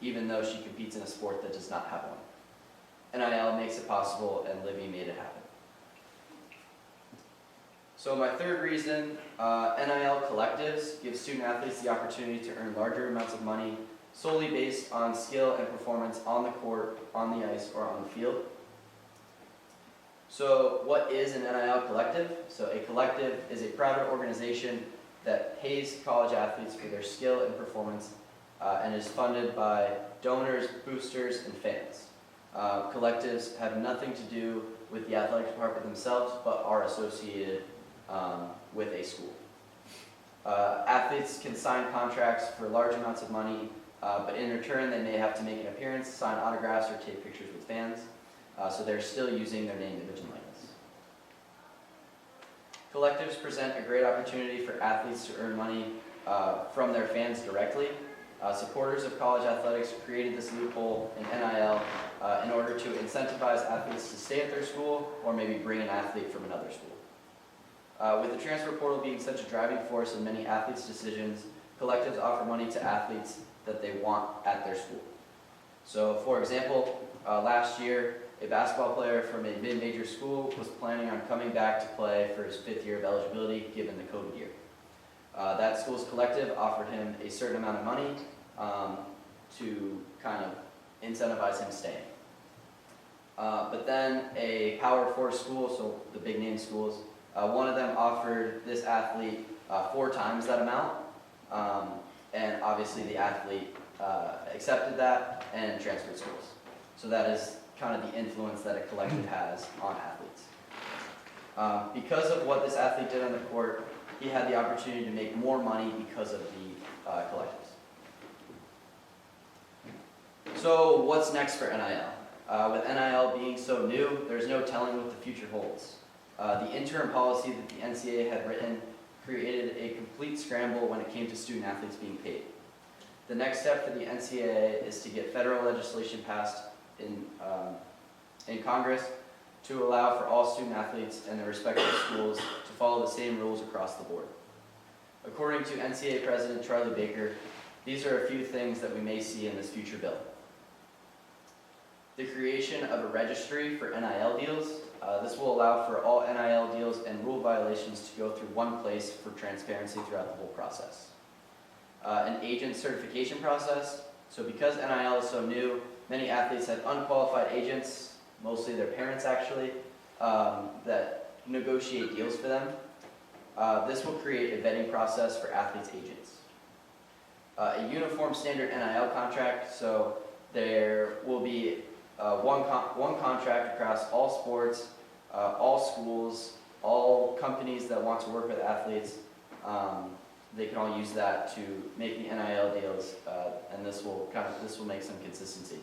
even though she competes in a sport that does not have one. NIL makes it possible, and Livy made it happen. So my third reason, NIL collectives give student athletes the opportunity to earn larger amounts of money solely based on skill and performance on the court, on the ice, or on the field. So what is an NIL collective? So a collective is a private organization that pays college athletes for their skill and performance and is funded by donors, boosters, and fans. Collectives have nothing to do with the athletic department themselves, but are associated with a school. Athletes can sign contracts for large amounts of money, but in return they may have to make an appearance, sign autographs, or take pictures with fans. So they're still using their name, image, and likeness. Collectives present a great opportunity for athletes to earn money from their fans directly. Supporters of college athletics created this loophole in NIL in order to incentivize athletes to stay at their school or maybe bring an athlete from another school. With the transfer portal being such a driving force in many athletes' decisions, collectives offer money to athletes that they want at their school. So, for example, last year, a basketball player from a mid-major school was planning on coming back to play for his 5th year of eligibility given the COVID year. That school's collective offered him a certain amount of money to kind of incentivize him staying. But then a Power 4 school, so the big name schools, one of them offered this athlete 4 times that amount, and obviously the athlete accepted that and transferred schools. So that is kind of the influence that a collective has on athletes. Because of what this athlete did on the court, he had the opportunity to make more money because of the collectives. So what's next for NIL? With NIL being so new, there's no telling what the future holds. The interim policy that the NCAA had written created a complete scramble when it came to student athletes being paid. The next step for the NCAA is to get federal legislation passed in Congress to allow for all student athletes and their respective schools to follow the same rules across the board. According to NCAA President Charlie Baker, these are a few things that we may see in this future bill. The creation of a registry for NIL deals. This will allow for all NIL deals and rule violations to go through one place for transparency throughout the whole process. An agent certification process. So because NIL is so new, many athletes have unqualified agents, mostly their parents actually, that negotiate deals for them. This will create a vetting process for athletes' agents. A uniform standard NIL contract, so there will be one contract across all sports, all schools, all companies that want to work with athletes. They can all use that to make the NIL deals, and this will make some consistency.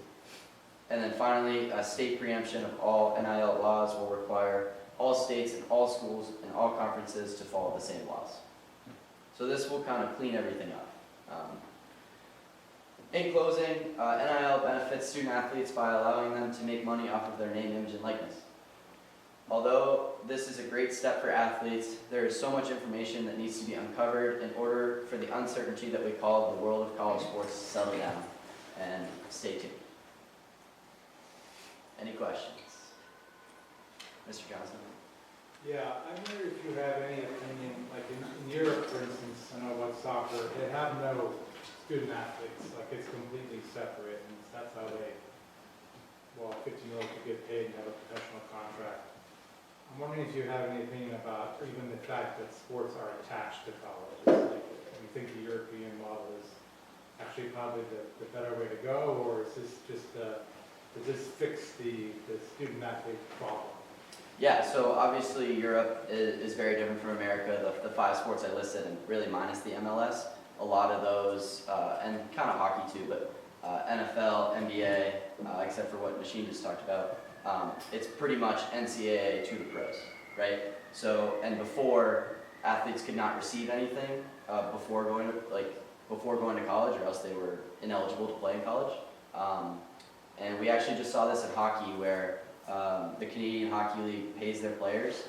And then finally, state preemption of all NIL laws will require all states and all schools and all conferences to follow the same laws. So this will kind of clean everything up. In closing, NIL benefits student athletes by allowing them to make money off of their name, image, and likeness. Although this is a great step for athletes, there is so much information that needs to be uncovered in order for the uncertainty that we call the world of college sports to settle down. And stay tuned. Any questions? Mr. Johnson? Yeah, I wonder if you have any opinion, like in Europe, for instance, I know about soccer, they have no student athletes, like it's completely separate, and that's how they, 15-year-olds could get paid and have a professional contract. I'm wondering if you have any opinion about even the fact that sports are attached to colleges. Like, do you think the European model is actually probably the better way to go, or is this just, does this fix the student athlete problem? Yeah, so obviously Europe is very different from America. The 5 sports I listed, and really minus the MLS, a lot of those, and kind of hockey too, but NFL, NBA, except for what Machine just talked about, it's pretty much NCAA to the pros, right? So, and before, athletes could not receive anything before going to college, or else they were ineligible to play in college. And we actually just saw this in hockey, where the Canadian Hockey League pays their players,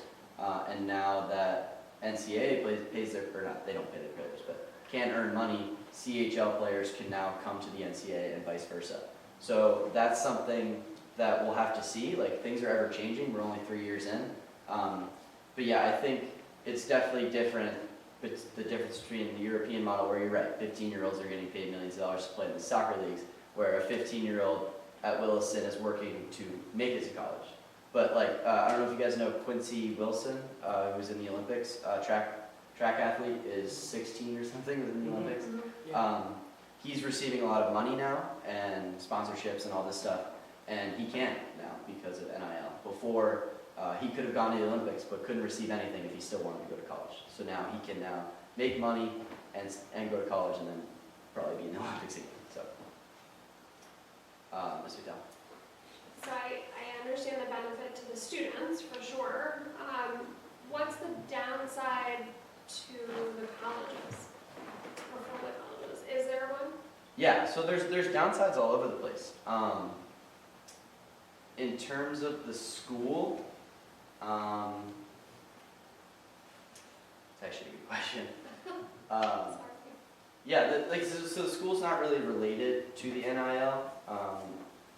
and now that NCAA pays their, or not, they don't pay their players, but can earn money, CHL players can now come to the NCAA and vice versa. So that's something that we'll have to see. Like, things are ever changing. We're only 3 years in. But yeah, I think it's definitely different. It's the difference between the European model, where you're right, 15-year-olds are getting paid millions of dollars to play in the soccer leagues, where a 15-year-old at Williston is working to make it to college. But like, I don't know if you guys know Quincy Wilson, who's in the Olympics. Track athlete, is 16 or something, was in the Olympics. He's receiving a lot of money now, and sponsorships and all this stuff, and he can't now because of NIL. Before, he could have gone to the Olympics, but couldn't receive anything if he still wanted to go to college. So now he can now make money and go to college, and then probably be in the Olympics again. So, Mr. Dell. So I understand the benefit to the students, for sure. what's the downside to the colleges? Or from the colleges? Is there one? Yeah, so there's downsides all over the place. In terms of the school, it's actually a good question. Sorry. Yeah, so the school's not really related to the NIL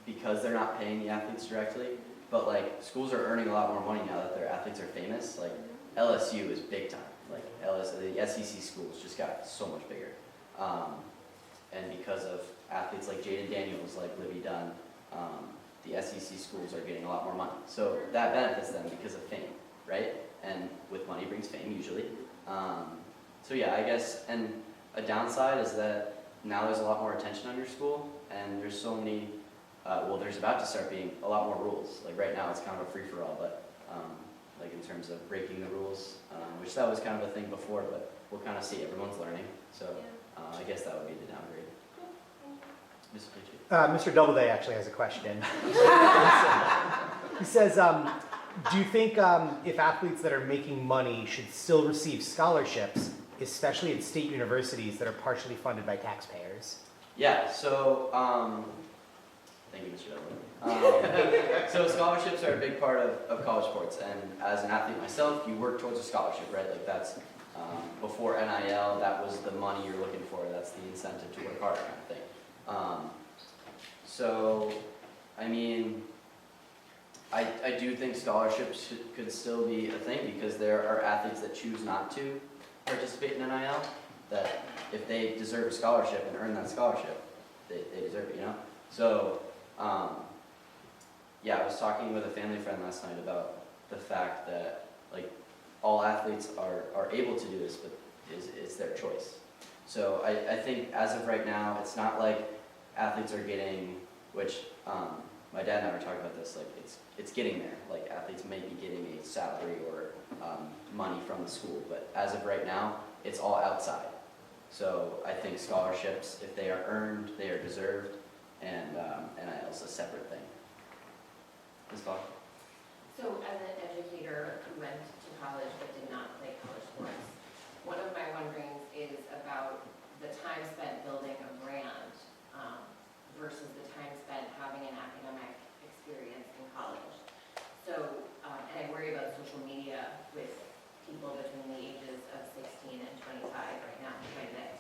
because they're not paying the athletes directly. But like schools are earning a lot more money now that their athletes are famous. Like LSU is big time. Like LSU, the SEC schools just got so much bigger. And because of athletes like Jaden Daniels, like Livy Dunn, the SEC schools are getting a lot more money. So that benefits them because of fame, right? And with money brings fame usually. So yeah, I guess, and a downside is that now there's a lot more attention on your school, and there's so many, well, there's about to start being a lot more rules. Like right now it's kind of a free-for-all, but like in terms of breaking the rules, which that was kind of a thing before, but we'll kind of see, everyone's learning. So I guess that would be the downgrade. Mr. Pucci. Mr. Doubleday actually has a question. He says, do you think if athletes that are making money should still receive scholarships, especially at state universities that are partially funded by taxpayers? Yeah, so, thank you, Mr. Doubleday. So scholarships are a big part of college sports, and as an athlete myself, you work towards a scholarship, right? Like that's, before NIL, that was the money you're looking for, that's the incentive to work harder kind of thing. So, I mean, I do think scholarships could still be a thing because there are athletes that choose not to participate in NIL, that if they deserve a scholarship and earn that scholarship, they deserve it, you know? So, yeah, I was talking with a family friend last night about the fact that, like, all athletes are able to do this, but it's their choice. So I think as of right now, it's not like athletes are getting, which my dad and I were talking about this, like it's getting there. Like athletes may be getting a salary or money from the school, but as of right now, it's all outside. So I think scholarships, if they are earned, they are deserved, and NIL is a separate thing. Ms. Bach? So as an educator who went to college but did not play college sports, one of my wonderings is about the time spent building a brand versus the time spent having an academic experience in college. So, and I worry about social media with people between the ages of 16 and 25 right now, quite a bit.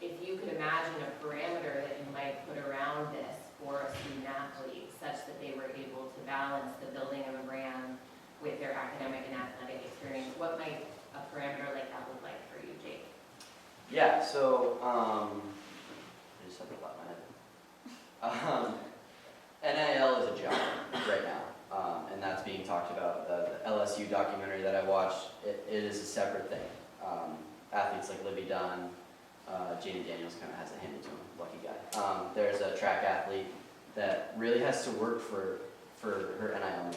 If you could imagine a parameter that you might put around this for a student athlete such that they were able to balance the building of a brand with their academic and athletic experience, what might a parameter like that look like for you, Jake? Yeah, so, I just had to flap my head. NIL is a job right now, and that's being talked about. The LSU documentary that I watched, it is a separate thing. Athletes like Livy Dunn, Jaden Daniels kind of has it handed to him, lucky guy. There's a track athlete that really has to work for her NIL.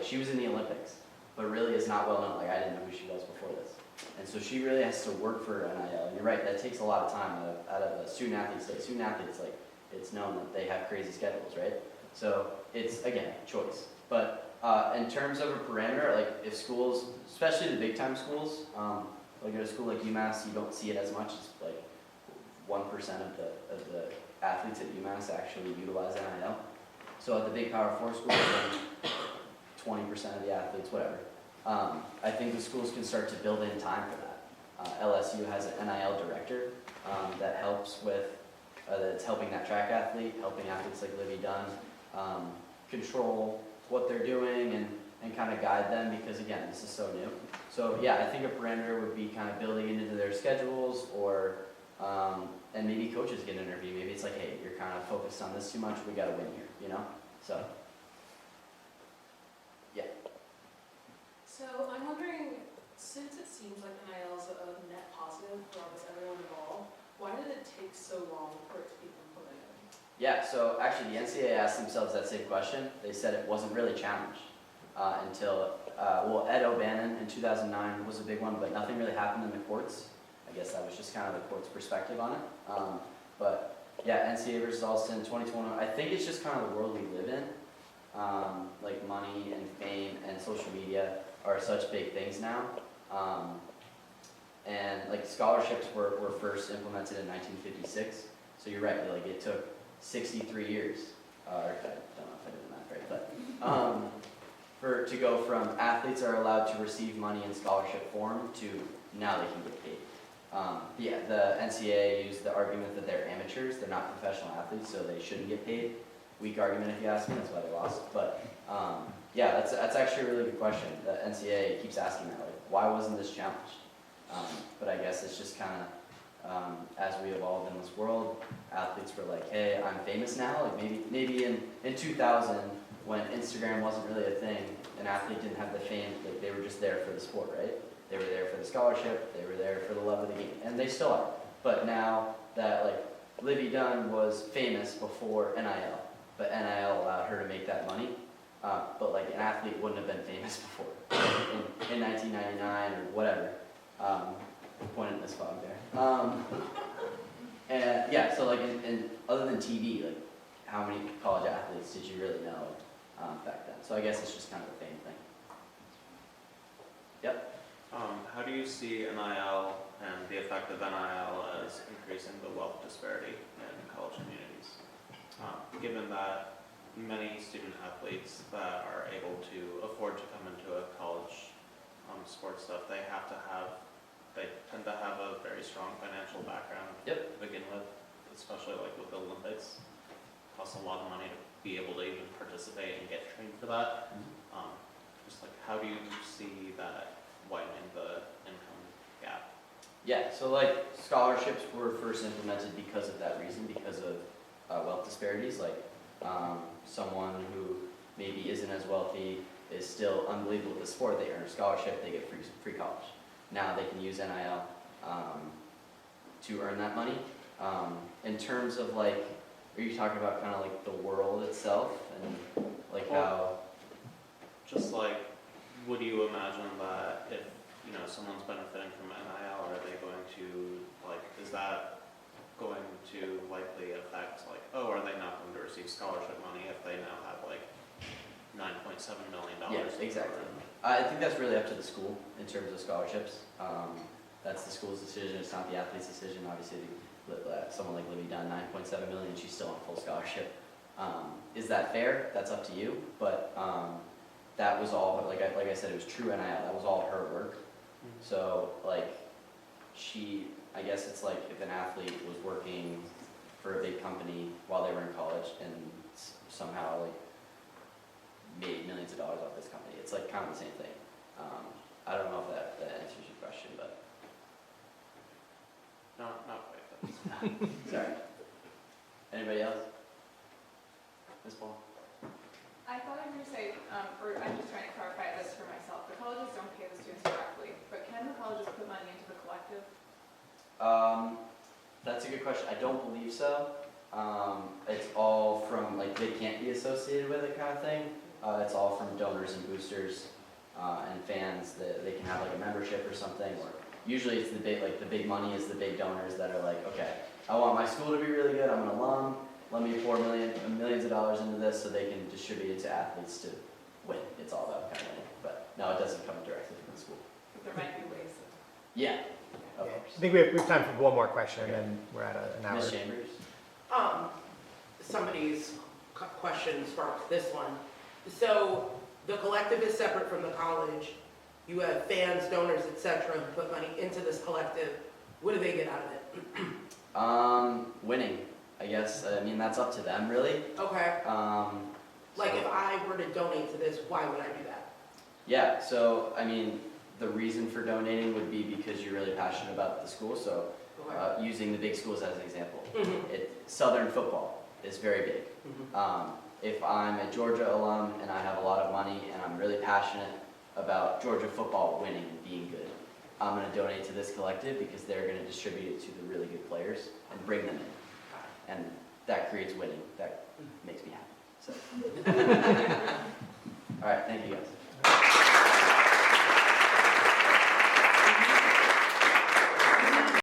She was in the Olympics, but really is not well known. Like I didn't know who she was before this. And so she really has to work for NIL. And you're right, that takes a lot of time out of a student athlete state. Student athletes, like, it's known that they have crazy schedules, right? So it's, again, choice. But in terms of a parameter, like if schools, especially the big time schools, like at a school like UMass, you don't see it as much. It's like 1% of the athletes at UMass actually utilize NIL. So at the big Power 4 schools, 20% of the athletes, whatever. I think the schools can start to build in time for that. LSU has an NIL director that helps with, that's helping that track athlete, helping athletes like Livy Dunn control what they're doing and kind of guide them because, again, this is so new. So, yeah, I think a parameter would be kind of building it into their schedules or, and maybe coaches get an interview. Maybe it's like, hey, you're kind of focused on this too much, we got to win here, you know? So, yeah. So I'm wondering, since it seems like NIL is a net positive for almost everyone involved, why did it take so long for it to be implemented? Yeah, so actually the NCAA asked themselves that same question. They said it wasn't really challenged until, well, Ed O'Bannon in 2009 was a big one, but nothing really happened in the courts. I guess that was just kind of the court's perspective on it. But yeah, NCAA versus Alston 2021, I think it's just kind of the world we live in. Like money and fame and social media are such big things now. And like scholarships were first implemented in 1956. So you're right, like it took 63 years, or I don't know if I did the math right, but to go from athletes are allowed to receive money in scholarship form to now they can get paid. The NCAA used the argument that they're amateurs, they're not professional athletes, so they shouldn't get paid. Weak argument if you ask me, that's why they lost. But yeah, that's actually a really good question. The NCAA keeps asking that, like, why wasn't this challenged? But I guess it's just kind of, as we evolved in this world, athletes were like, hey, I'm famous now. Like maybe in 2000, when Instagram wasn't really a thing, an athlete didn't have the fame, like they were just there for the sport, right? They were there for the scholarship, they were there for the love of the game, and they still are. But now that like Livy Dunn was famous before NIL, but NIL allowed her to make that money, but like an athlete wouldn't have been famous before in 1999 or whatever. Pointing at this fog there. And yeah, so like in other than TV, like how many college athletes did you really know back then? So I guess it's just kind of a fame thing. Yep. How do you see NIL and the effect of NIL as increasing the wealth disparity in college communities? Given that many student athletes that are able to afford to come into a college sports stuff, they tend to have a very strong financial background to begin with, especially like with the Olympics. It costs a lot of money to be able to even participate and get trained for that. Just like, how do you see that widening the income gap? Yeah, so like scholarships were first implemented because of that reason, because of wealth disparities. Like someone who maybe isn't as wealthy is still unbelievable at the sport, they earn a scholarship, they get free college. Now they can use NIL to earn that money. In terms of like, are you talking about kind of like the world itself and like how? Just like, would you imagine that if, you know, someone's benefiting from NIL, are they going to, like, is that going to likely affect, like, oh, are they not going to receive scholarship money if they now have, like, $9.7 million? Yeah, exactly. I think that's really up to the school in terms of scholarships. That's the school's decision, it's not the athlete's decision. Obviously, someone like Livy Dunn, $9.7 million, she's still on full scholarship. Is that fair? That's up to you, but that was all, like I said, it was true NIL, that was all her work. So, like, I guess it's like if an athlete was working for a big company while they were in college and somehow, like, made millions of dollars off this company. It's like kind of the same thing. I don't know if that answers your question, but. Not quite. Sorry. Anybody else? Ms. Paul? I thought I heard you say, or I'm just trying to clarify this for myself, the colleges don't pay the students directly, but can the colleges put money into the collective? That's a good question. I don't believe so. It's all from, like, they can't be associated with it kind of thing. It's all from donors and boosters and fans that they can have like a membership or something. Or usually it's the big money is the big donors that are like, okay, I want my school to be really good. I'm an alum. Let me pour millions of dollars into this so they can distribute it to athletes to win. It's all about kind of winning. But no, it doesn't come directly from the school. But there might be ways of. Yeah. Of Yeah. course. I think we have time for one more question, and then we're at an hour. Ms. Chambers? Somebody's question sparked this one. So the collective is separate from the college. You have fans, donors, etc. who put money into this collective. What do they get out of it? Winning, I guess. I mean, that's up to them, really. Okay. Like So- if I were to donate to this, why would I do that? Yeah, so, I mean, the reason for donating would be because you're really passionate about the school. So, Okay. using the big schools as an example, Mhm. Southern football is very big. Mhm. If I'm a Georgia alum and I have a lot of money and I'm really passionate about Georgia football winning and being good, I'm going to donate to this collective because they're going to distribute it to the really good players and bring them in. And that creates winning. That makes me happy. So. All right, thank you guys.